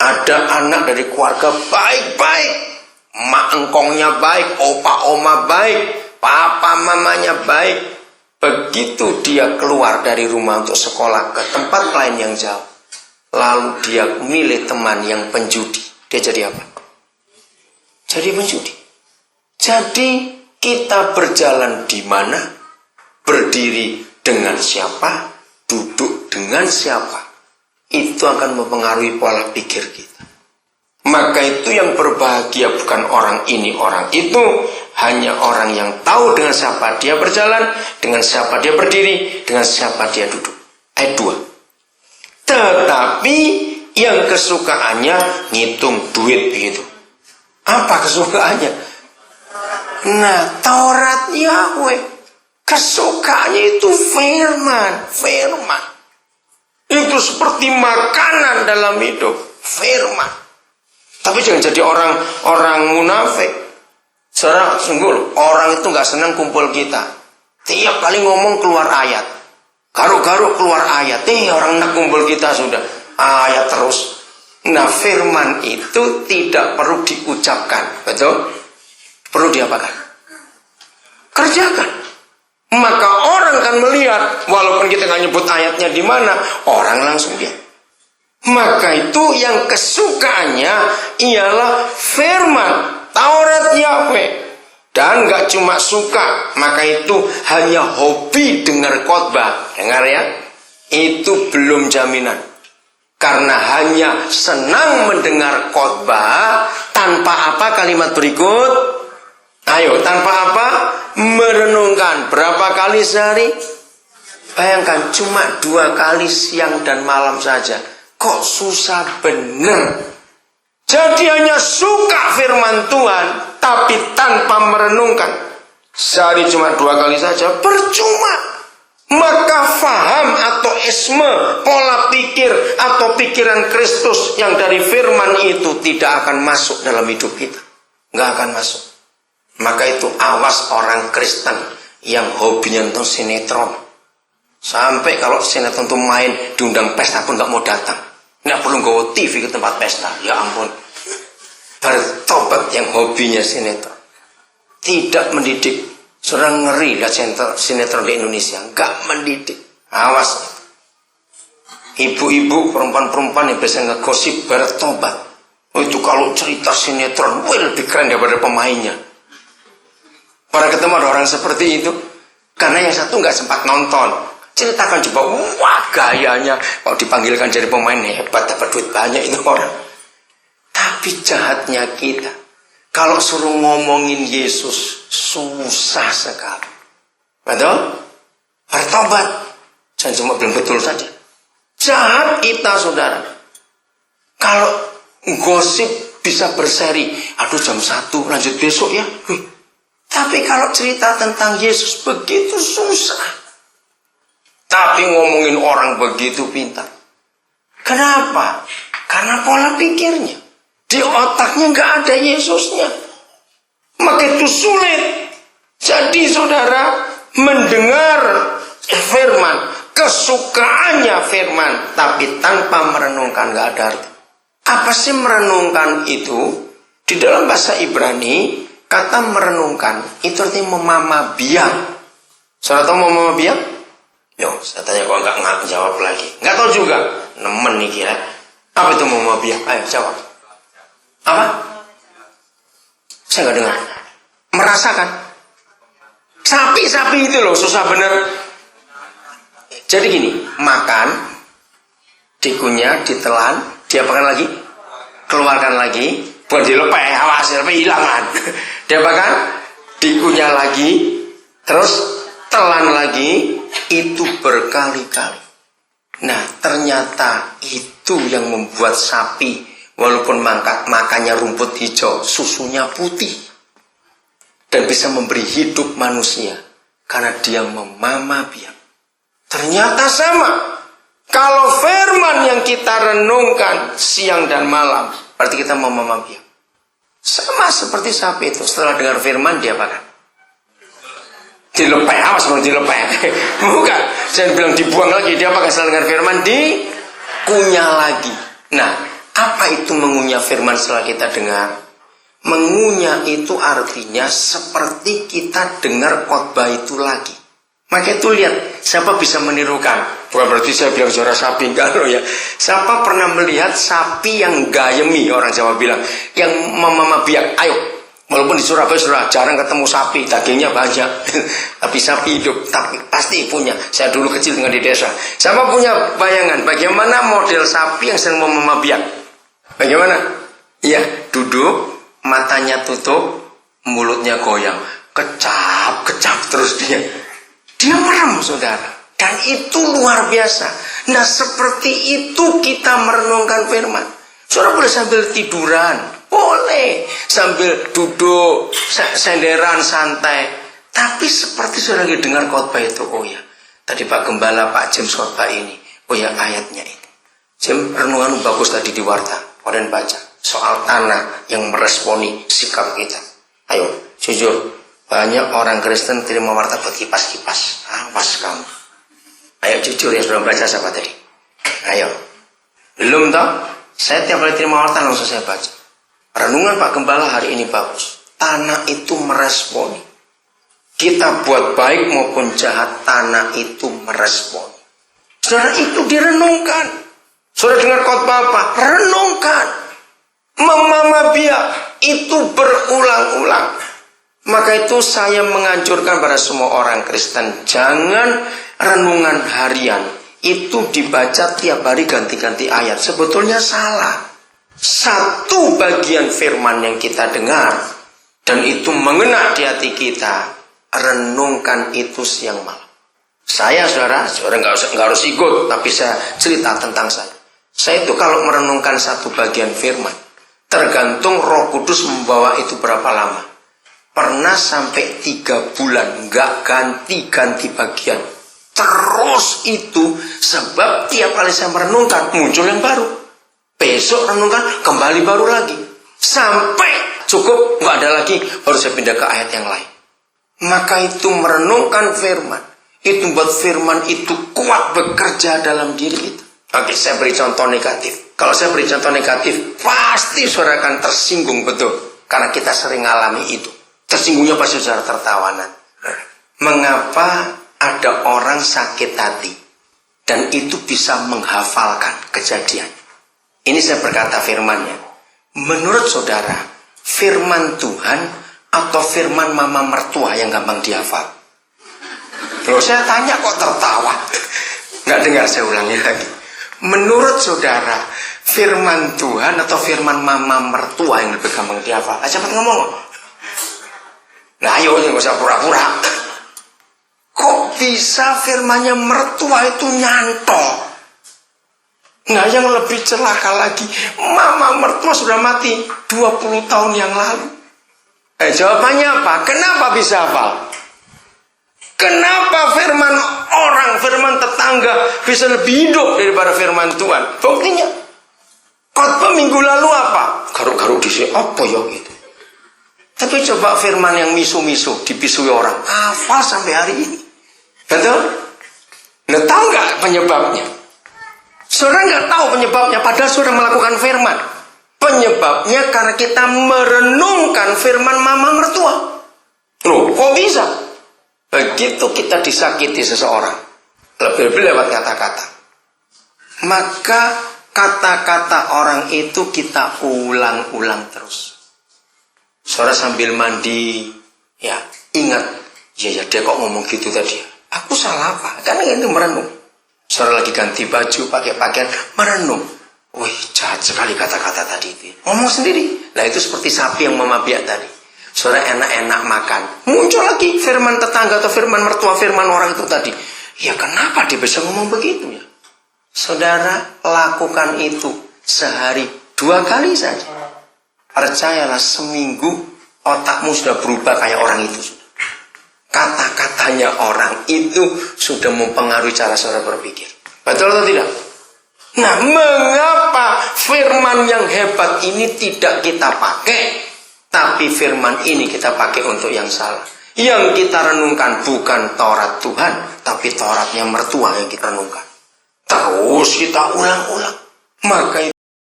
Ada anak dari keluarga baik-baik, mak engkongnya baik, opa oma baik, papa mamanya baik. Begitu dia keluar dari rumah untuk sekolah ke tempat lain yang jauh, lalu dia milih teman yang penjudi, dia jadi apa? Jadi penjudi. Jadi kita berjalan di mana, berdiri dengan siapa, duduk dengan siapa, itu akan mempengaruhi pola pikir kita. Maka itu yang berbahagia bukan orang ini, orang itu, hanya orang yang tahu dengan siapa dia berjalan, dengan siapa dia berdiri, dengan siapa dia duduk. Ayat 2. Tetapi yang kesukaannya ngitung duit begitu. Apa kesukaannya? Nah, Taurat Yahweh. Kesukaannya itu firman. Itu seperti makanan dalam hidup, firman. Tapi jangan jadi orang munafik. Saudara, sungguh orang itu nggak senang kumpul kita. Tiap kali ngomong keluar ayat, garuk-garuk keluar ayat. Orang nak kumpul kita sudah ayat terus. Nah, firman itu tidak perlu diucapkan, betul? Perlu diapakan? Kerjakan. Maka orang akan melihat, walaupun kita nggak nyebut ayatnya di mana, orang langsung lihat. Maka itu yang kesukaannya ialah firman Taurat Yahweh. Dan nggak cuma suka, maka itu hanya hobi dengar khotbah. Dengar ya, itu belum jaminan. Karena hanya senang mendengar khotbah tanpa apa kalimat berikut? Ayo, tanpa apa? Merenungkan. Berapa kali sehari? Bayangkan, cuma 2 kali siang dan malam saja. Kok susah bener. Jadi hanya suka firman Tuhan, tapi tanpa merenungkan. Sehari cuma 2 kali saja, percuma. Maka faham atau isme, pola pikir atau pikiran Kristus yang dari firman itu tidak akan masuk dalam hidup kita. Nggak akan masuk. Maka itu awas orang Kristen yang hobinya nonton sinetron. Sampai kalau sinetron itu main, diundang pesta pun nggak mau datang. Nggak perlu bawa TV ke tempat pesta. Ya ampun. Bertobat yang hobinya sinetron. Tidak mendidik. Saudara ngeri lihat sinetron di Indonesia. Nggak mendidik. Awas. Ibu-ibu, perempuan-perempuan yang biasa ngegosip bertobat. Itu kalau cerita sinetron, lebih keren daripada pemainnya. Pada ketemu ada orang seperti itu, karena yang satu nggak sempat nonton. Ceritakan coba, wah gayanya, kalau dipanggilkan jadi pemain hebat, dapat duit banyak itu orang. Tapi jahatnya kita, kalau suruh ngomongin Yesus, susah sekali. Betul? Bertobat, jangan cuma bilang betul saja. Jahat kita, saudara. Kalau gosip bisa berseri, aduh jam 1 lanjut besok ya. Tapi kalau cerita tentang Yesus begitu susah. Tapi ngomongin orang begitu pintar. Kenapa? Karena pola pikirnya. Di otaknya nggak ada Yesusnya. Maka itu sulit. Jadi saudara mendengar firman, kesukaannya firman, tapi tanpa merenungkan nggak ada arti. Apa sih merenungkan itu? Di dalam bahasa Ibrani, kata merenungkan itu artinya memamabiang. Saudara tahu memamabiang? Yo, saya tanya kok nggak jawab lagi. Nggak tahu juga. Nemen nih kira. Apa itu memamabiang? Ayo jawab. Apa? Saya nggak dengar. Merasakan. Sapi-sapi itu loh susah bener. Jadi gini, makan, dikunyah, ditelan, diapakan lagi? Keluarkan lagi. Bukan dilepeh, awas, dilepeh hilangan. Diapakan? Dikunyah lagi, terus telan lagi, itu berkali-kali. Nah, ternyata itu yang membuat sapi, walaupun makannya rumput hijau, susunya putih. Dan bisa memberi hidup manusia, karena dia memamabiang. Ternyata sama. Kalau firman yang kita renungkan siang dan malam, berarti kita memamabiang. Sama seperti sapi itu. Setelah dengar firman, dia apakan? Dilepeh. Awas mau dilepeh. Bukan. Jangan bilang dibuang lagi. Dia apakan setelah dengar firman? Dikunyah lagi. Nah, Apa itu mengunyah firman setelah kita dengar? Mengunyah itu artinya seperti kita dengar khotbah itu lagi. Maka itu lihat, siapa bisa menirukan? Bukan berarti saya bilang suara sapi, enggak loh ya. Siapa pernah melihat sapi yang gayemi, orang Jawa bilang, yang mama biak? Ayo, walaupun di Surabaya sudah jarang ketemu sapi, dagingnya banyak. Tapi sapi hidup, tapi pasti punya. Saya dulu kecil dengan di desa. Siapa punya bayangan bagaimana model sapi yang sering mama biak? Bagaimana? Iya, duduk, matanya tutup, mulutnya goyang. Kecap terus dia. Dia merem, saudara. Dan itu luar biasa. Nah, seperti itu kita merenungkan firman. Saudara boleh sambil tiduran. Boleh. Sambil duduk, senderan, santai. Tapi seperti saudara lagi dengar khotbah itu. Oh ya, tadi Pak Gembala, Pak James khotbah ini. Oh ya, ayatnya ini. James, renungan bagus tadi di warta. Kalian baca. Soal tanah yang meresponi sikap kita. Ayo, jujur. Banyak orang Kristen terima warta buat kipas-kipas. Awas kamu. Ayo jujur ya, sudah baca siapa tadi? Ayo. Belum toh? Saya tiap kali terima warta langsung saya baca. Renungan Pak Gembala hari ini bagus. Tanah itu meresponi. Kita buat baik maupun jahat, tanah itu meresponi. Saudara, itu direnungkan. Saudara dengar khotbah apa? Renungkan. Mama biak itu berulang-ulang. Maka itu saya menganjurkan pada semua orang Kristen, jangan renungan harian itu dibaca tiap hari ganti-ganti ayat. Sebetulnya salah. Satu bagian firman yang kita dengar dan itu mengena di hati kita, renungkan itu siang malam. Saya, saudara nggak harus ikut, tapi saya cerita tentang saya. Saya itu kalau merenungkan satu bagian firman, tergantung Roh Kudus membawa itu berapa lama. Pernah sampai 3 bulan nggak ganti bagian. Terus itu sebab tiap kali saya merenungkan muncul yang baru. Besok renungkan kembali baru lagi. Sampai cukup nggak ada lagi, baru saya pindah ke ayat yang lain. Maka itu merenungkan firman. Itu buat firman itu kuat bekerja dalam diri kita. Oke, saya beri contoh negatif. Kalau saya beri contoh negatif, pasti saudara akan tersinggung betul. Karena kita sering alami itu. Tersinggungnya pasti saudara tertawanan. Mengapa ada orang sakit hati dan itu bisa menghafalkan kejadian? Ini saya berkata firmannya. Menurut saudara, firman Tuhan atau firman mama mertua yang gampang dihafal? Loh, saya tanya kok tertawa. Nggak dengar, saya ulangi lagi. Menurut saudara, firman Tuhan atau firman mama mertua yang lebih gampang dihafal? Cepat ngomong. Nah ayo, nggak usah pura-pura. Kok bisa firmannya mertua itu nyantol? Nah yang lebih celaka lagi, mama mertua sudah mati 20 tahun yang lalu. Jawabannya apa? Kenapa bisa hafal? Kenapa firman orang, firman tetangga bisa lebih hidup daripada firman Tuhan? Buktinya, khotbah minggu lalu apa? Garuk-garuk di sini, apa ya gitu. Tapi coba firman yang misu-misu, dipisui orang, hafal sampai hari ini. Betul? Nah, tahu nggak penyebabnya? Saudara nggak tahu penyebabnya, padahal sudah melakukan firman. Penyebabnya karena kita merenungkan firman mama mertua. Loh, kok bisa? Begitu kita disakiti seseorang, lebih-lebih lewat kata-kata, maka kata-kata orang itu kita ulang-ulang terus. Saudara sambil mandi, ya ingat, ya dia kok ngomong gitu tadi. Aku salah apa? Kan itu merenung. Saudara lagi ganti baju, pakai pakaian, merenung. Wih, jahat sekali kata-kata tadi itu. Ngomong sendiri. Nah itu seperti sapi yang mama biak tadi. Saudara enak-enak makan, muncul lagi firman tetangga atau firman mertua, firman orang itu tadi. Ya kenapa dia bisa ngomong begitu ya? Saudara lakukan itu sehari 2 kali saja. Percayalah, seminggu otakmu sudah berubah kayak orang itu. Kata-katanya orang itu sudah mempengaruhi cara saudara berpikir. Betul atau tidak? Nah, mengapa firman yang hebat ini tidak kita pakai? Tapi firman ini kita pakai untuk yang salah. Yang kita renungkan bukan Taurat Tuhan, tapi Tauratnya mertua yang kita renungkan. Terus kita ulang-ulang. Maka